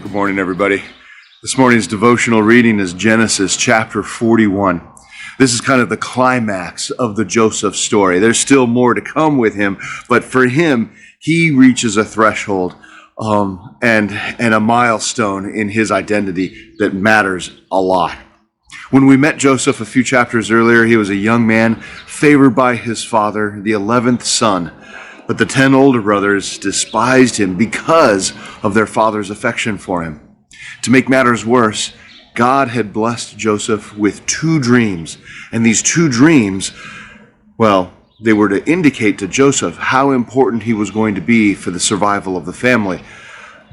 Good morning, everybody. This morning's devotional reading is Genesis chapter 41. This is kind of the climax of the Joseph story. There's still more to come with him, but for him, he reaches a threshold and a milestone in his identity that matters a lot. When we met Joseph a few chapters earlier, he was a young man favored by his father, the 11th son. But the 10 older brothers despised him because of their father's affection for him. To make matters worse, God had blessed Joseph with 2 dreams. And these 2 dreams, well, they were to indicate to Joseph how important he was going to be for the survival of the family.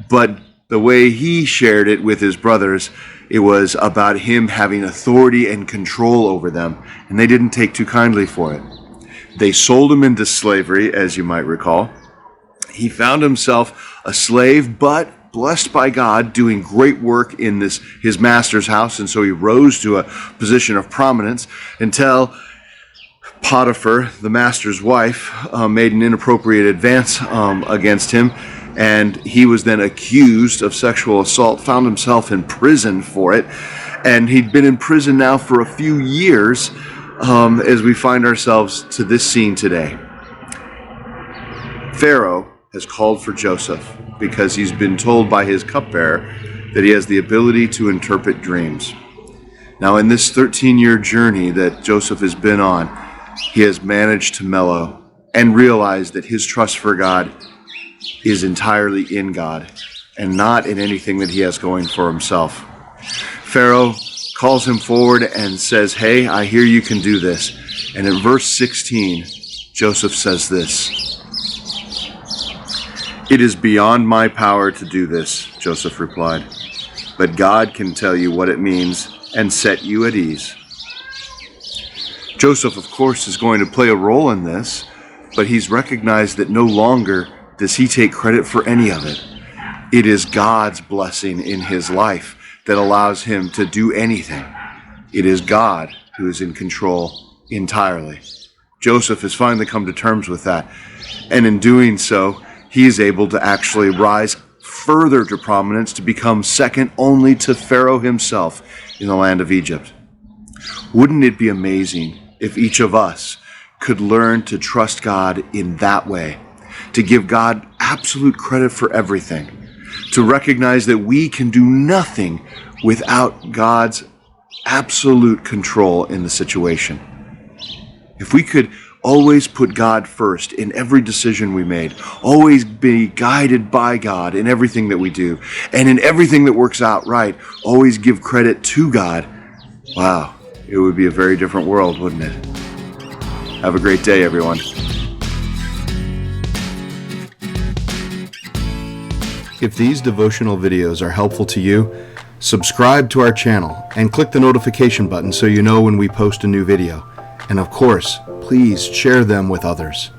But the way he shared it with his brothers, it was about him having authority and control over them. And they didn't take too kindly for it. They sold him into slavery, as you might recall. He found himself a slave, but blessed by God, doing great work in his master's house, and so he rose to a position of prominence until Potiphar, the master's wife, made an inappropriate advance against him, and he was then accused of sexual assault, found himself in prison for it, and he'd been in prison now for a few years, as we find ourselves to this scene today. Pharaoh has called for Joseph because he's been told by his cupbearer that he has the ability to interpret dreams. Now, in this 13-year journey that Joseph has been on, he has managed to mellow and realize that his trust for God is entirely in God and not in anything that he has going for himself. Pharaoh calls him forward and says, "Hey, I hear you can do this." And in verse 16, Joseph says this, "It is beyond my power to do this," Joseph replied, "but God can tell you what it means and set you at ease." Joseph, of course, is going to play a role in this, but he's recognized that no longer does he take credit for any of it. It is God's blessing in his life that allows him to do anything. It is God who is in control entirely. Joseph has finally come to terms with that. And in doing so, he is able to actually rise further to prominence to become second only to Pharaoh himself in the land of Egypt. Wouldn't it be amazing if each of us could learn to trust God in that way, to give God absolute credit for everything, to recognize that we can do nothing without God's absolute control in the situation. If we could always put God first in every decision we made, always be guided by God in everything that we do, and in everything that works out right, always give credit to God, wow, it would be a very different world, wouldn't it? Have a great day, everyone. If these devotional videos are helpful to you, subscribe to our channel and click the notification button so you know when we post a new video. And of course, please share them with others.